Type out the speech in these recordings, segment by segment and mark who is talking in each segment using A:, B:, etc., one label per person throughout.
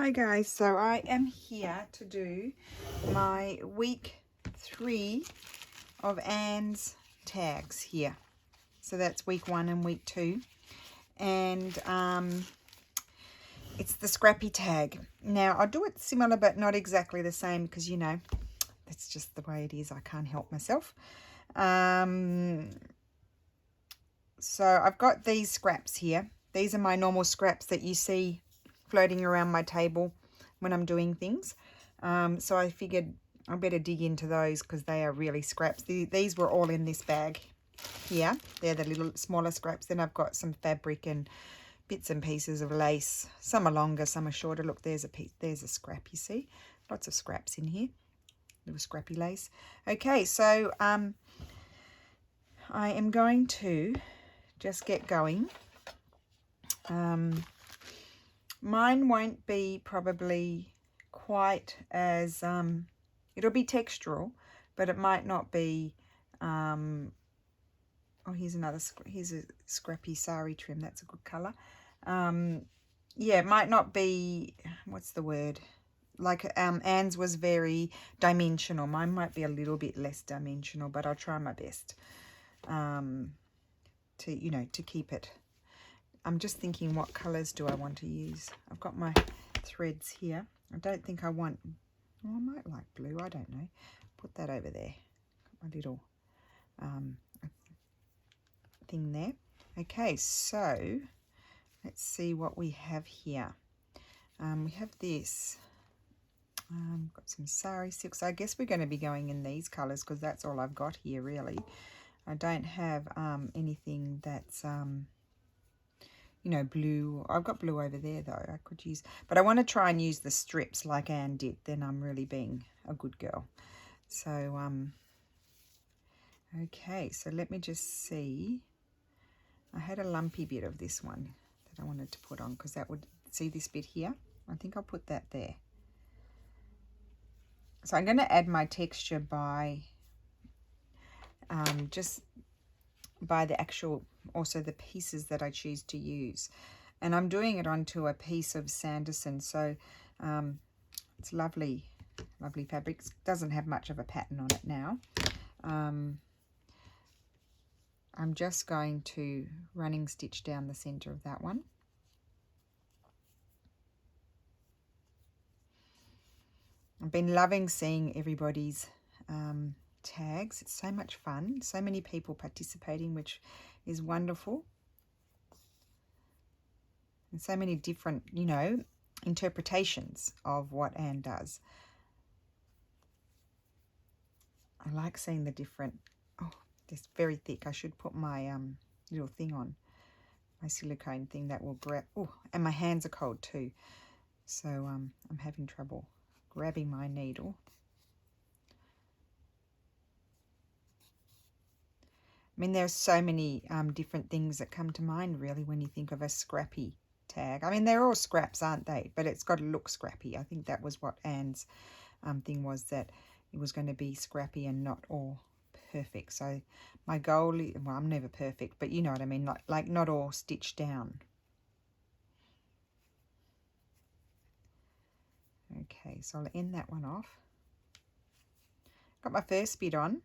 A: Hi guys, so I am here to do my week 3 of Anne's tags here. So that's week 1 and week 2, and it's the scrappy tag. Now I'll do it similar but not exactly the same because, you know, that's just the way it is. I can't help myself. So I've got these scraps here. These are my normal scraps that you see floating around my table when I'm doing things. So I figured I better dig into those because they are really scraps. These were all in this bag here. They're the little smaller scraps. Then I've got some fabric and bits and pieces of lace. Some are longer, some are shorter. Look, there's a piece. There's a scrap, you see. Lots of scraps in here. Little scrappy lace. Okay, so I am going to just get going. Mine won't be probably quite as, it'll be textural, but it might not be, oh, here's a scrappy sari trim. That's a good colour. Yeah, it might not be, what's the word? Like Anne's was very dimensional. Mine might be a little bit less dimensional, but I'll try my best to, you know, to keep it. I'm just thinking, what colours do I want to use? I've got my threads here. I don't think I want, oh, I might like blue, I don't know. Put that over there. Got my little thing there. Okay, so let's see what we have here. We have this. Got some sari silks. I guess we're going to be going in these colours because that's all I've got here, really. I don't have anything that's you know, blue. I've got blue over there though. I could use, but I want to try and use the strips like Anne did. Then I'm really being a good girl. So okay, so let me just see. I had a lumpy bit of this one that I wanted to put on because that would, see this bit here? I think I'll put that there. So I'm going to add my texture by just by the actual, also the pieces that I choose to use. And I'm doing it onto a piece of Sanderson, so it's lovely, lovely fabric. It doesn't have much of a pattern on it now. I'm just going to running stitch down the center of that one. I've been loving seeing everybody's tags. It's so much fun. So many people participating, which is wonderful. And so many different, you know, interpretations of what Anne does. I like seeing the different, oh, this very thick. I should put my little thing on, my silicone thing that will grab, oh, and my hands are cold too. So I'm having trouble grabbing my needle. I mean, there's so many different things that come to mind, really, when you think of a scrappy tag. I mean, they're all scraps, aren't they? But it's got to look scrappy. I think that was what Anne's thing was, that it was going to be scrappy and not all perfect. So my goal, well, I'm never perfect, but you know what I mean, like not all stitched down. Okay, so I'll end that one off. Got my first bit on.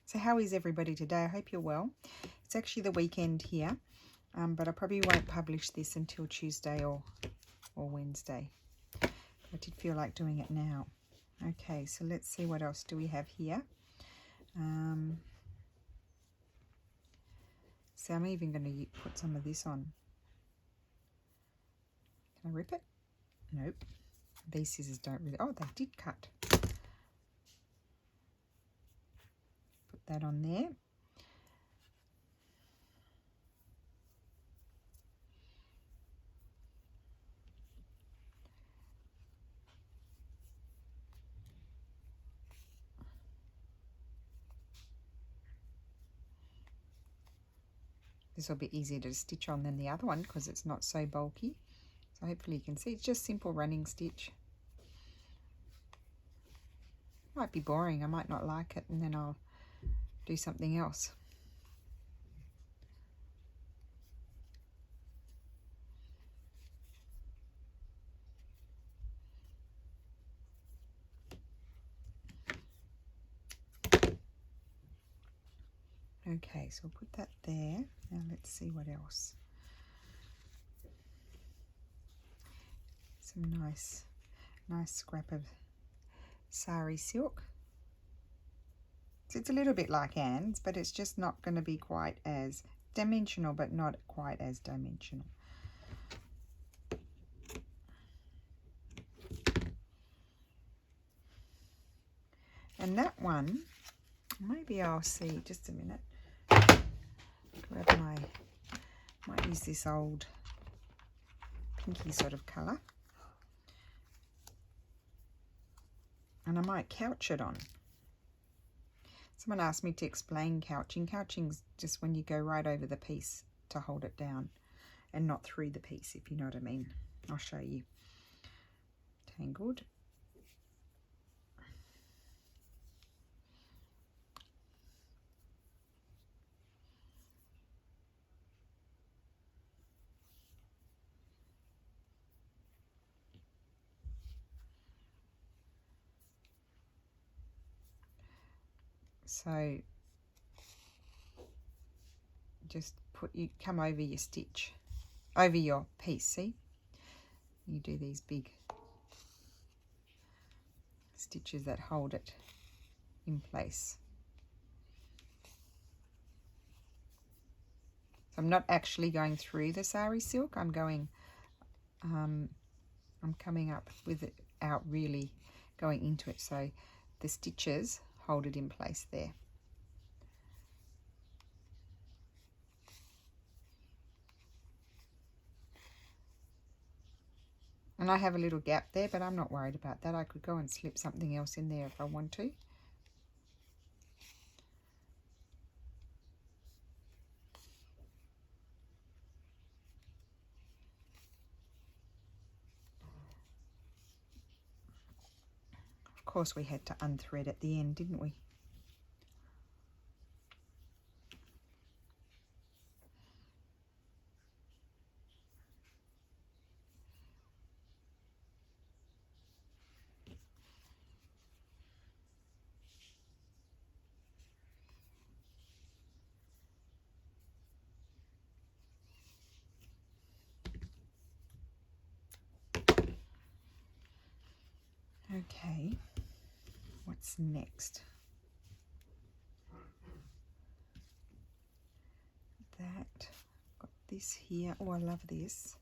A: So how is everybody today? I hope you're well. It's actually the weekend here, but I probably won't publish this until Tuesday or Wednesday. I did feel like doing it now. Okay, so let's see what else do we have here. So I'm even going to put some of this on. Can I rip it? Nope. These scissors don't really, oh, they did cut. That on there. This will be easier to stitch on than the other one because it's not so bulky. So hopefully you can see it's just simple running stitch. Might be boring, I might not like it, and then I'll do something else. Okay, so we'll put that there. Now let's see what else. Some nice scrap of sari silk. So it's a little bit like Anne's, but it's just not going to be quite as dimensional, but not quite as dimensional. And that one, maybe I'll see, just a minute. Grab might use this old pinky sort of colour. And I might couch it on. Someone asked me to explain couching. Couching's just when you go right over the piece to hold it down and not through the piece, if you know what I mean. I'll show you. Tangled. So just come over your stitch, over your piece, see? You do these big stitches that hold it in place. So I'm not actually going through the sari silk, I'm going, I'm coming up with it out, really going into it, so the stitches hold it in place there. And I have a little gap there, but I'm not worried about that. I could go and slip something else in there if I want to. Of course, we had to unthread at the end, didn't we? Okay, what's next? That, got this here. Oh, I love this.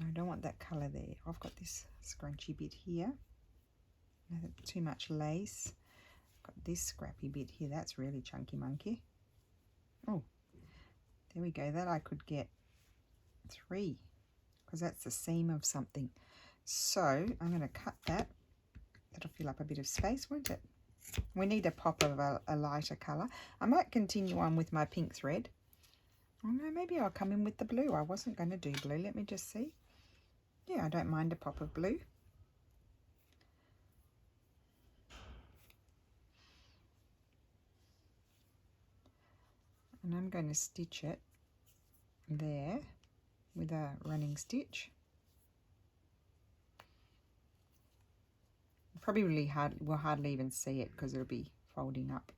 A: No, I don't want that colour there. I've got this scrunchy bit here. No, too much lace. Got this scrappy bit here. That's really chunky monkey. Oh, there we go. That I could get 3, because that's the seam of something. So I'm going to cut that. That'll fill up a bit of space, won't it? We need a pop of a lighter colour. I might continue on with my pink thread. Oh no, maybe I'll come in with the blue. I wasn't going to do blue. Let me just see. Yeah, I don't mind a pop of blue. And I'm going to stitch it there with a running stitch. Probably really hard, we'll hardly even see it because it'll be folding up.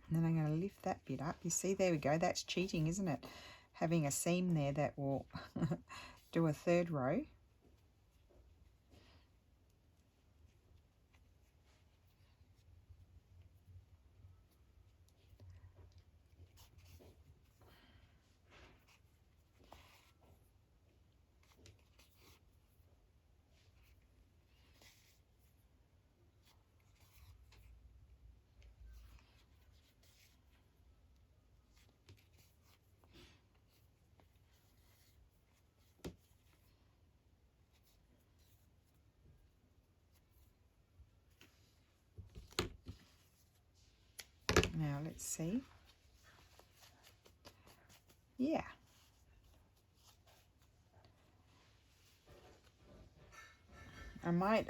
A: And then I'm going to lift that bit up. You see, there we go. That's cheating, isn't it? Having a seam there that will do a 3rd row. Now let's see. yeah. I might,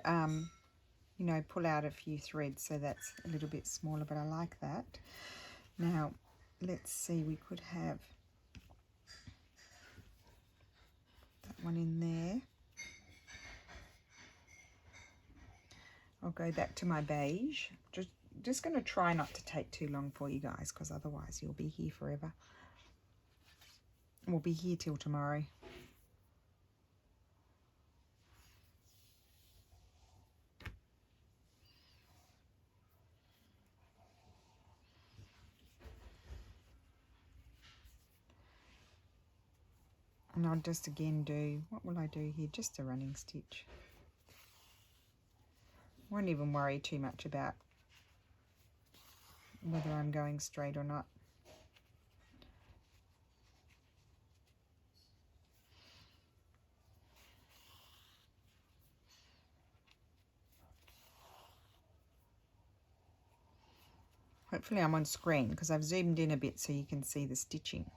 A: you know, pull out a few threads so that's a little bit smaller, but I like that. Now, let's see, we could have that one in there. I'll go back to my beige. Just going to try not to take too long for you guys, because otherwise you'll be here forever. We'll be here till tomorrow. And I'll just again do, what will I do here? Just a running stitch. Won't even worry too much about whether I'm going straight or not. Hopefully I'm on screen because I've zoomed in a bit so you can see the stitching.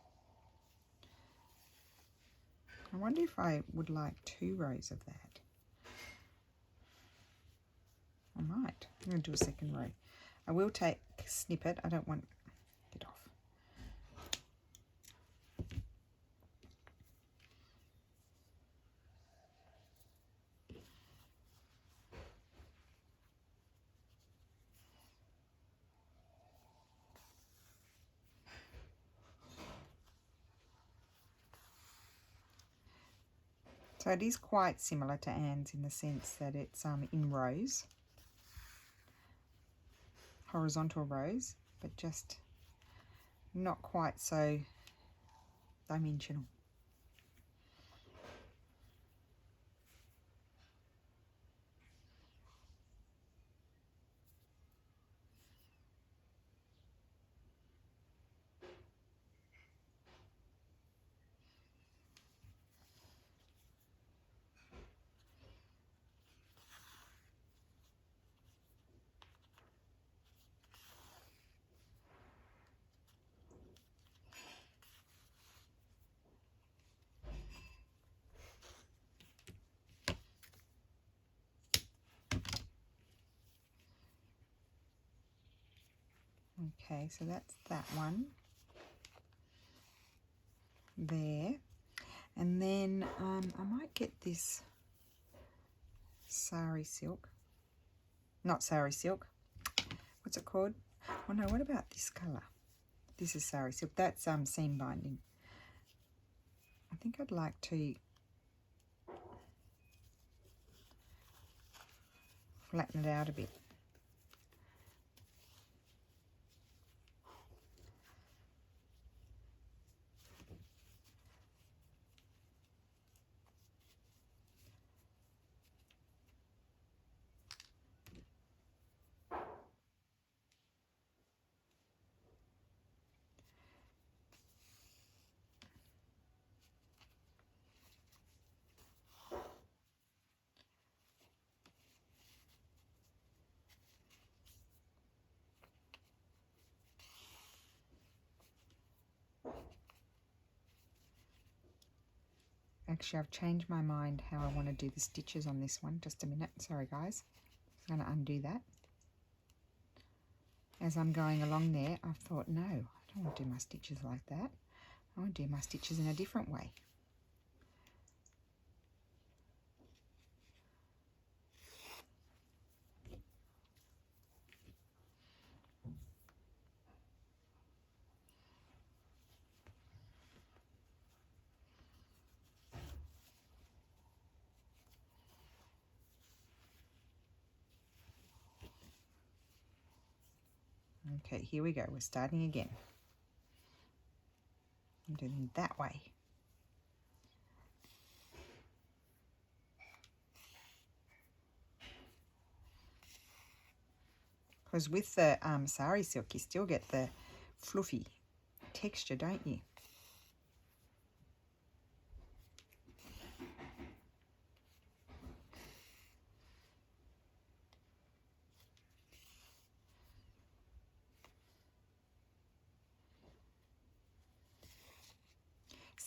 A: I wonder if I would like 2 rows of that. I might. I'm going to do a second row. I will take a snippet. I don't want it off. So it is quite similar to Anne's in the sense that it's in rows, horizontal rows, but just not quite so dimensional. Okay, so that's that one there. And then I might get this sari silk. Not sari silk. What's it called? Oh no, what about this colour? This is sari silk. That's seam binding. I think I'd like to flatten it out a bit. Actually, I've changed my mind how I want to do the stitches on this one. Just a minute. Sorry, guys. I'm going to undo that. As I'm going along there, I've thought, no, I don't want to do my stitches like that. I want to do my stitches in a different way. Okay, here we go. We're starting again. I'm doing that way. Because with the sari silk, you still get the fluffy texture, don't you?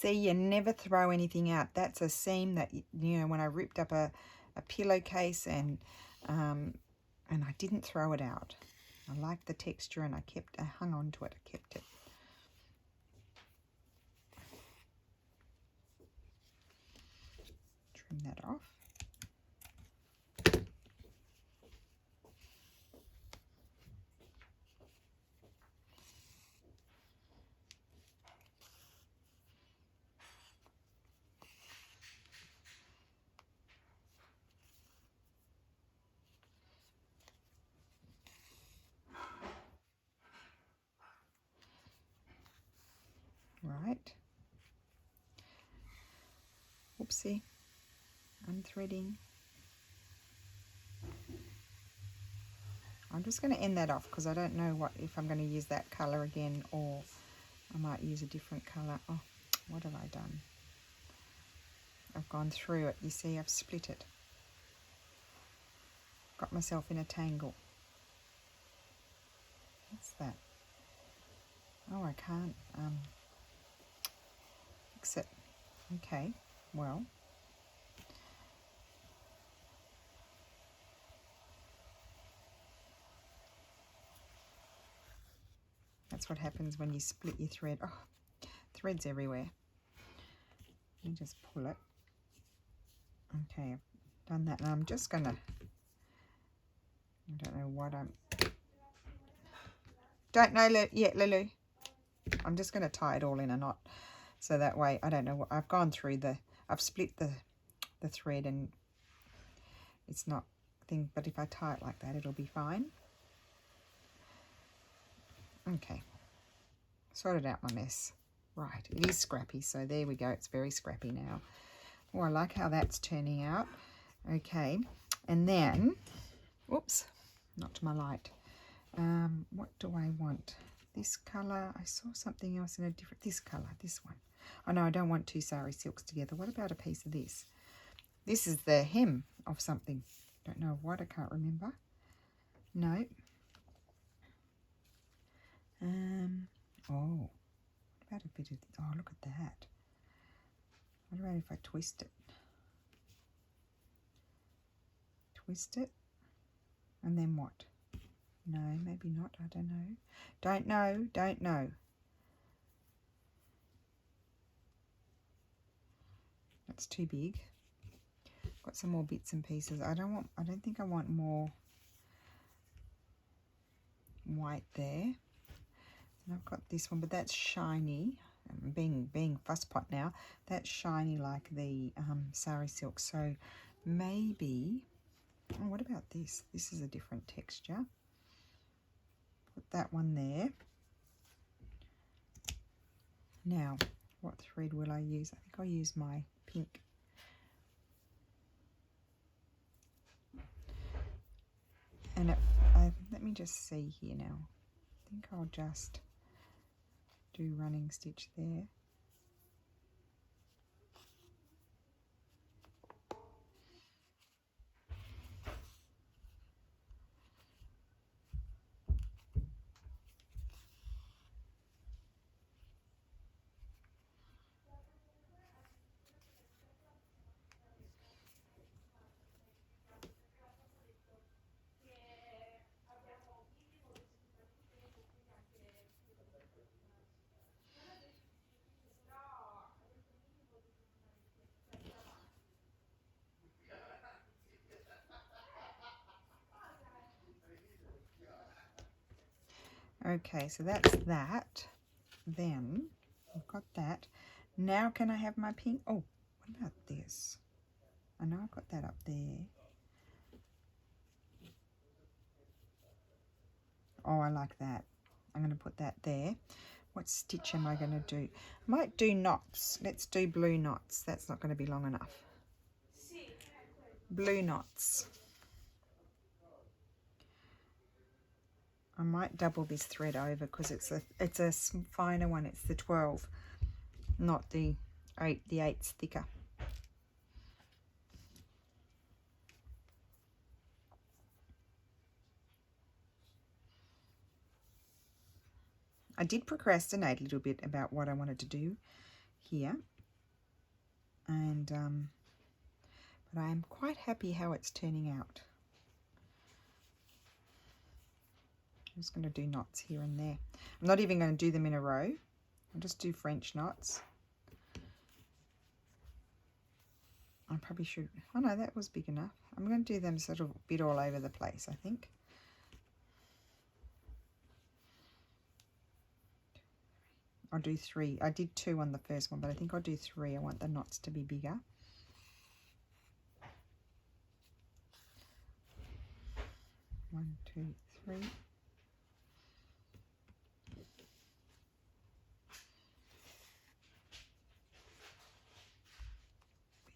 A: See, you never throw anything out. That's a seam that, you know, when I ripped up a pillowcase and I didn't throw it out. I liked the texture and I hung on to it. I kept it. Trim that off. Right. Oopsie. Unthreading. I'm just going to end that off because I don't know if I'm going to use that colour again, or I might use a different colour. Oh, what have I done? I've gone through it. You see, I've split it. Got myself in a tangle. What's that? Oh, I can't fix it. Okay, well. That's what happens when you split your thread. Oh, thread's everywhere. Let me just pull it. Okay, I've done that. And I'm just going to, I don't know what I'm, don't know yet, Lulu. I'm just going to tie it all in a knot. So that way, I don't know what, I've gone through I've split the thread and it's not thing, but if I tie it like that, it'll be fine. Okay, sorted out my mess. Right, it is scrappy, so there we go. It's very scrappy now. Oh, I like how that's turning out. Okay, and then, whoops, not to my light. What do I want? This colour. I saw something else in a different, this colour, this one. Oh no, I don't want two sari silks together. What about a piece of this? This is the hem of something. Don't know what, I can't remember. No. Oh, what about a bit of, oh, look at that. What about if I twist it? Twist it, and then what? No, maybe not, I don't know. Don't know. That's too big. Got some more bits and pieces. I don't think I want more white there. And I've got this one, but that's shiny. Being fuss pot now, that's shiny like the sari silk. So maybe, oh, what about this? This is a different texture. Put that one there. Now, what thread will I use? I think I'll use my pink. And let me just see here now. I think I'll just do running stitch there. Okay, so that's that. Then I've got that. Now can I have my pink? Oh, what about this? I know I've got that up there. Oh, I like that. I'm going to put that there. What stitch am I going to do? I might do knots. Let's do blue knots. That's not going to be long enough. Blue knots. I might double this thread over because it's a finer one. It's the 12, not the 8. The 8's thicker. I did procrastinate a little bit about what I wanted to do here. And but I am quite happy how it's turning out. I'm just going to do knots here and there. I'm not even going to do them in a row. I'll just do French knots. I probably should, oh no, that was big enough. I'm going to do them sort of a bit all over the place, I think. I'll do 3. I did 2 on the first one, but I think I'll do 3. I want the knots to be bigger. One, two, 3.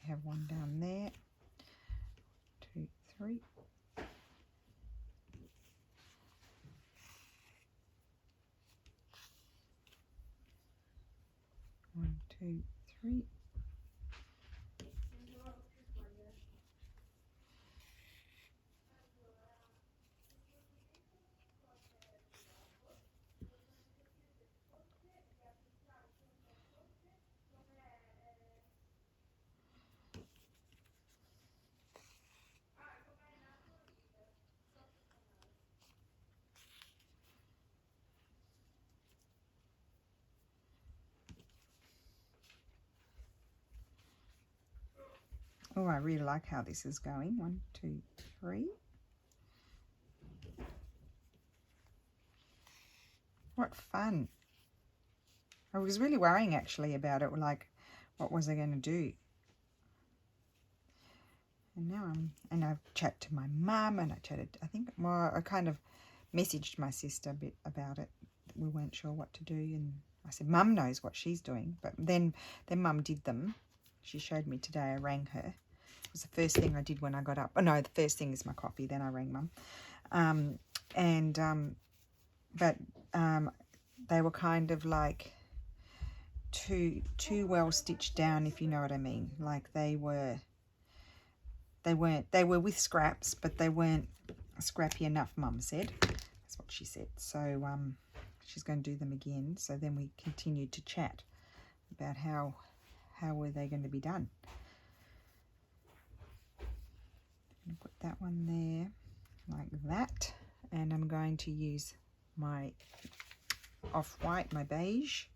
A: We have one down there. 2, 3. One, 2, 3. Oh, I really like how this is going. 1, 2, 3. What fun. I was really worrying actually about it, like what was I going to do? And now I've chatted to my mum, and I kind of messaged my sister a bit about it. We weren't sure what to do, and I said, Mum knows what she's doing. But then Mum did them. She showed me today. I rang her. It was the first thing I did when I got up. Oh no, the first thing is my coffee. Then I rang Mum. But they were kind of like too well stitched down, if you know what I mean. Like they were with scraps, but they weren't scrappy enough, Mum said. That's what she said. So she's going to do them again. So then we continued to chat about how were they going to be done. I'm going to put that one there like that, and I'm going to use my off-white, my beige.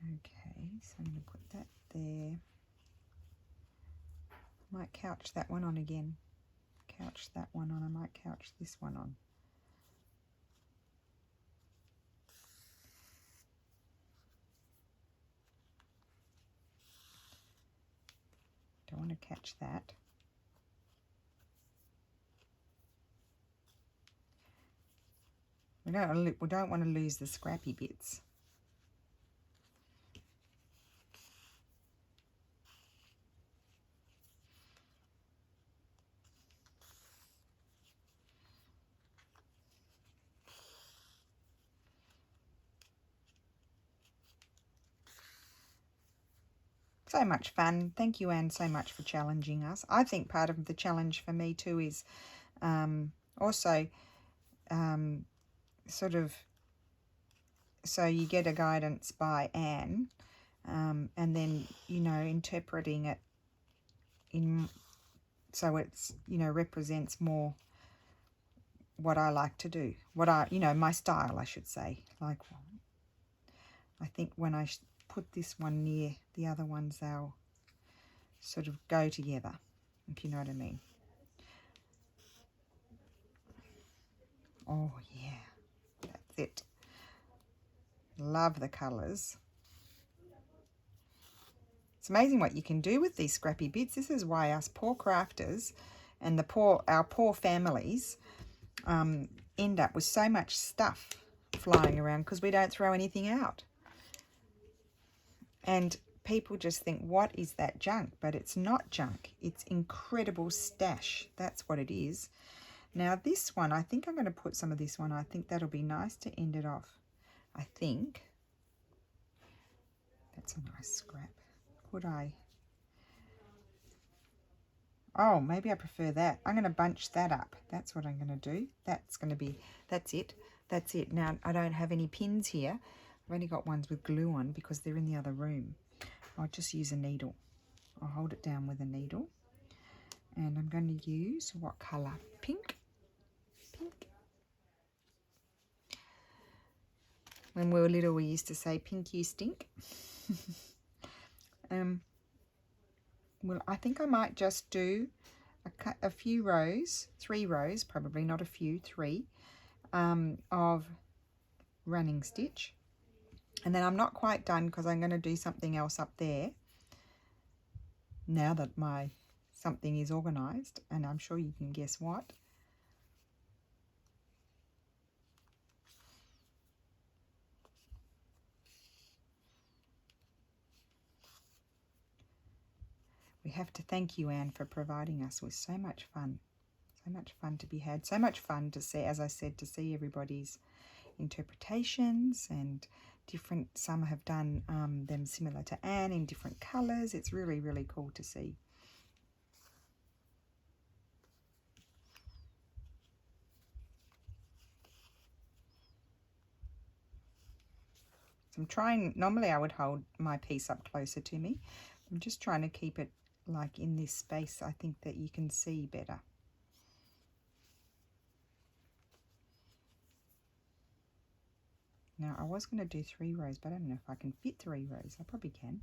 A: Okay, so I'm going to put that there. Might couch that one on again. Couch that one on. I might couch this one on. Don't want to catch that. We don't want to lose the scrappy bits. So much fun. Thank you, Anne, so much for challenging us. I think part of the challenge for me too is also sort of, so you get a guidance by Anne, and then, you know, interpreting it in, so it's, you know, represents more what I like to do, my style, I should say. Like, I think when I put this one near the other ones, they'll sort of go together, if you know what I mean. Oh yeah, that's it. Love the colours. It's amazing what you can do with these scrappy bits. This is why us poor crafters and our poor families end up with so much stuff flying around, because we don't throw anything out. And people just think, what is that junk? But it's not junk. It's incredible stash. That's what it is. Now this one, I think I'm going to put some of this one. I think that'll be nice to end it off. I think. That's a nice scrap. Could I? Oh, maybe I prefer that. I'm going to bunch that up. That's what I'm going to do. That's going to be, that's it. That's it. Now, I don't have any pins here. I've only got ones with glue on because they're in the other room. I'll just use a needle. I'll hold it down with a needle. And I'm going to use what colour? Pink. Pink. When we were little, we used to say, pink you stink. Well, I think I might just do a few rows, 3 rows, probably not a few, 3, of running stitch. And then I'm not quite done because I'm going to do something else up there now that my something is organised, and I'm sure you can guess what. We have to thank you, Anne, for providing us with so much fun. So much fun to be had. So much fun to see, as I said, to see everybody's interpretations and different. Some have done them similar to Anne in different colours. It's really, really cool to see. So I'm trying, normally I would hold my piece up closer to me. I'm just trying to keep it like in this space. I think that you can see better. Now I was going to do 3 rows, but I don't know if I can fit 3 rows. I probably can.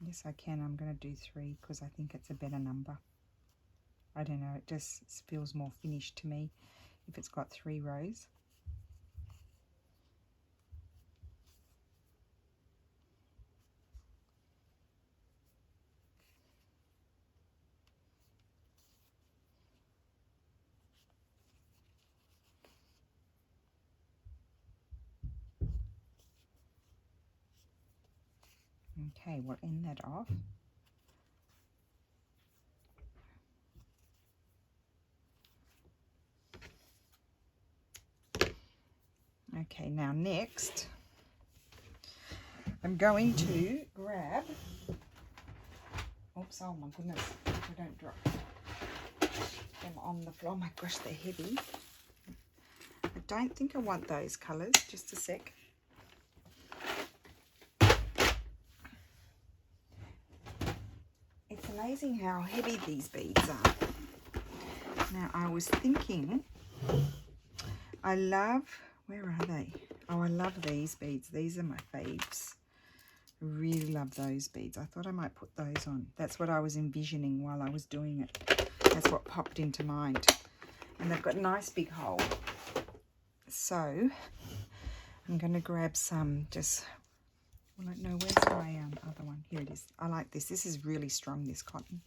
A: Yes, I can. I'm going to do 3 because I think it's a better number. I don't know, it just feels more finished to me if it's got 3 rows. Okay, we'll end that off. Okay, now next, I'm going to grab, oops, oh my goodness, I don't drop them on the floor. Oh my gosh, they're heavy. I don't think I want those colours, just a sec. It's amazing how heavy these beads are. Now I was thinking, I love, where are they? Oh, I love these beads. These are my faves. I really love those beads. I thought I might put those on. That's what I was envisioning while I was doing it. That's what popped into mind. And they've got a nice big hole. So I'm going to grab some, just, well, I don't know, where's my other one? Here it is. I like this. This is really strong, this cotton.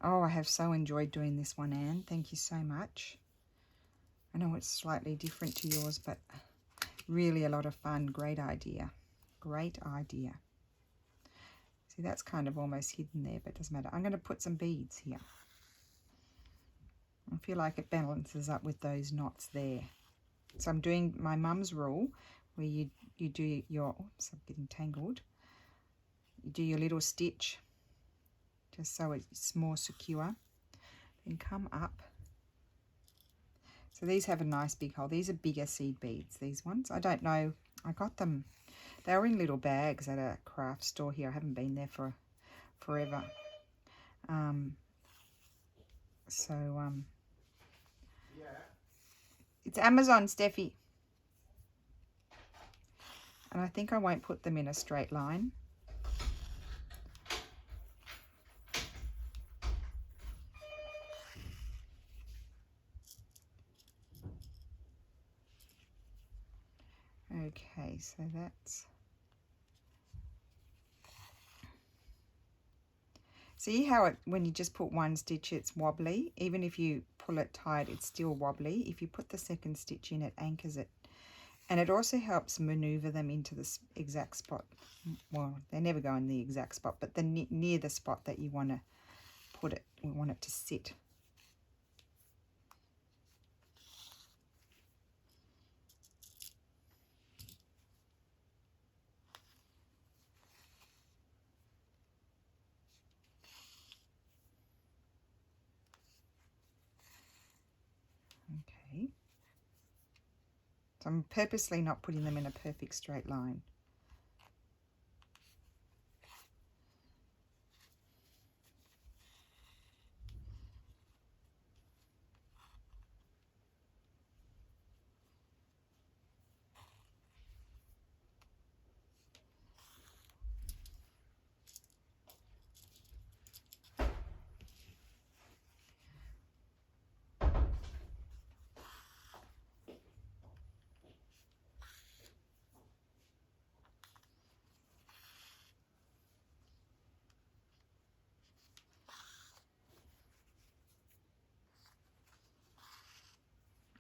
A: Oh, I have so enjoyed doing this one, Anne. Thank you so much. I know it's slightly different to yours, but really a lot of fun. Great idea. Great idea. See, that's kind of almost hidden there, but it doesn't matter. I'm going to put some beads here. I feel like it balances up with those knots there. So I'm doing my mum's rule, where you do your, oops, I'm getting tangled. You do your little stitch, just so it's more secure. Then come up. So these have a nice big hole. These are bigger seed beads, these ones. I don't know. I got them. They were in little bags at a craft store here. I haven't been there for forever. It's Amazon, Steffi. And I think I won't put them in a straight line. Okay, so that's... See how it, when you just put one stitch, it's wobbly? Even if you pull it tight, it's still wobbly. If you put the second stitch in, it anchors it. And it also helps maneuver them into the exact spot. Well, they never go in the exact spot, but near the spot that you want to put it. We want it to sit. Okay. So I'm purposely not putting them in a perfect straight line.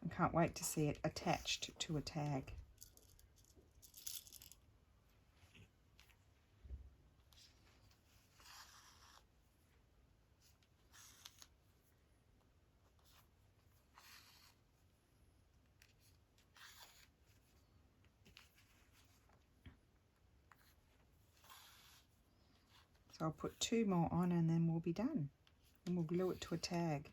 A: I can't wait to see it attached to a tag. So I'll put 2 more on and then we'll be done. And we'll glue it to a tag.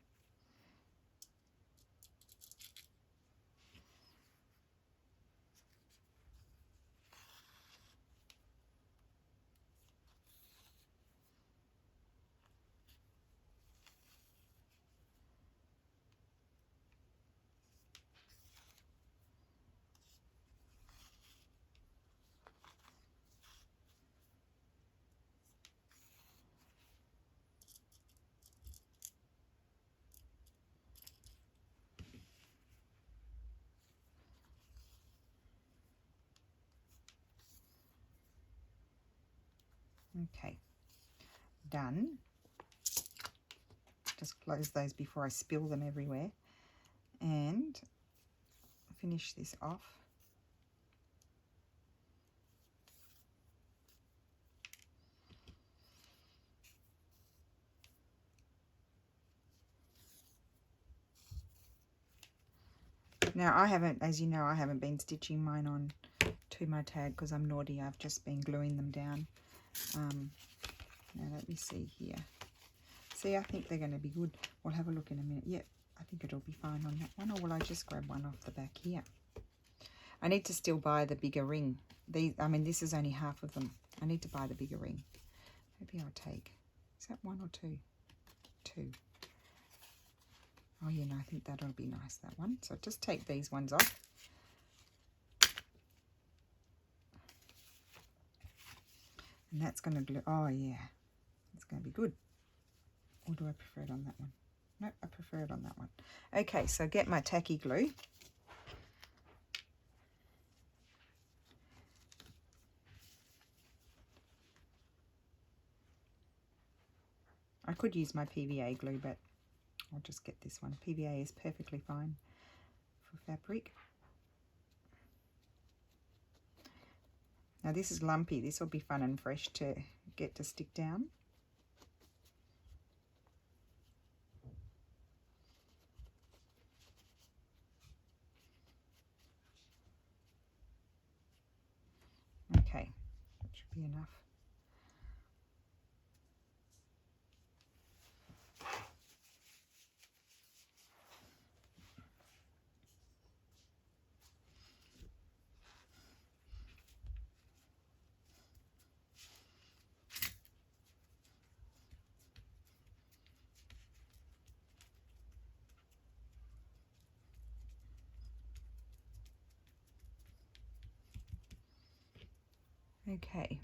A: Okay, done. Just close those before I spill them everywhere. And finish this off. Now I haven't, as you know, I haven't been stitching mine on to my tag because I'm naughty. I've just been gluing them down. Now let me see here. See, I think they're going to be good. We'll have a look in a minute. Yep, I think it'll be fine on that one. Or will I just grab one off the back here? I need to still buy the bigger ring. I mean, this is only half of them. I need to buy the bigger ring. Maybe I'll take, is that 1 or 2? 2. Oh, yeah, no, I think that'll be nice, that one. So just take these ones off. And that's going to glue. Oh, yeah. It's going to be good. Or do I prefer it on that one? Nope, I prefer it on that one. Okay, so get my tacky glue. I could use my PVA glue, but I'll just get this one. PVA is perfectly fine for fabric. Now this is lumpy. This will be fun and fresh to get to stick down. Okay, that should be enough. Okay.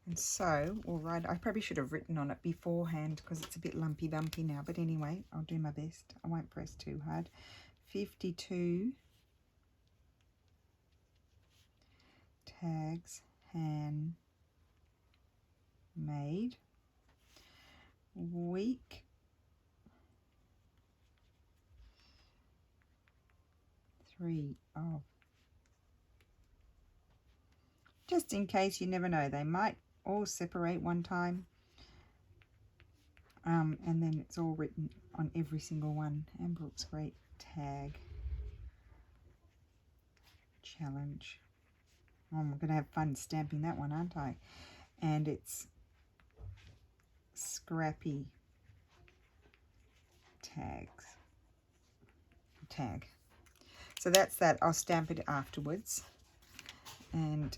A: And so, all right, I probably should have written on it beforehand because it's a bit lumpy bumpy now. But anyway, I'll do my best. I won't press too hard. 52 tags, handmade, week 3 of. Just in case, you never know, they might all separate one time. And then it's all written on every single one. And Brooke's great tag challenge. Oh, I'm going to have fun stamping that one, aren't I? And it's Scrappy tag. So that's that. I'll stamp it afterwards. And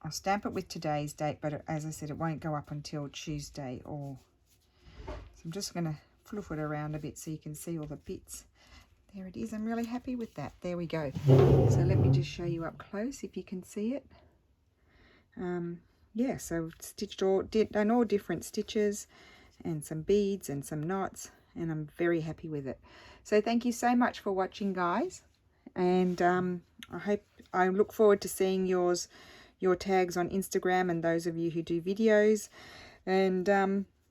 A: I'll stamp it with today's date, but as I said, it won't go up until Tuesday. So I'm just going to fluff it around a bit so you can see all the bits. There it is. I'm really happy with that. There we go. So let me just show you up close if you can see it. Yeah, so stitched all different stitches and some beads and some knots, and I'm very happy with it. So thank you so much for watching, guys, and I look forward to seeing your tags on Instagram and those of you who do videos, and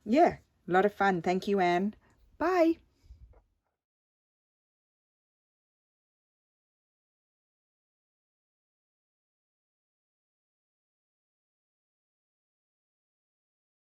A: yeah, a lot of fun. Thank you, Anne. Bye.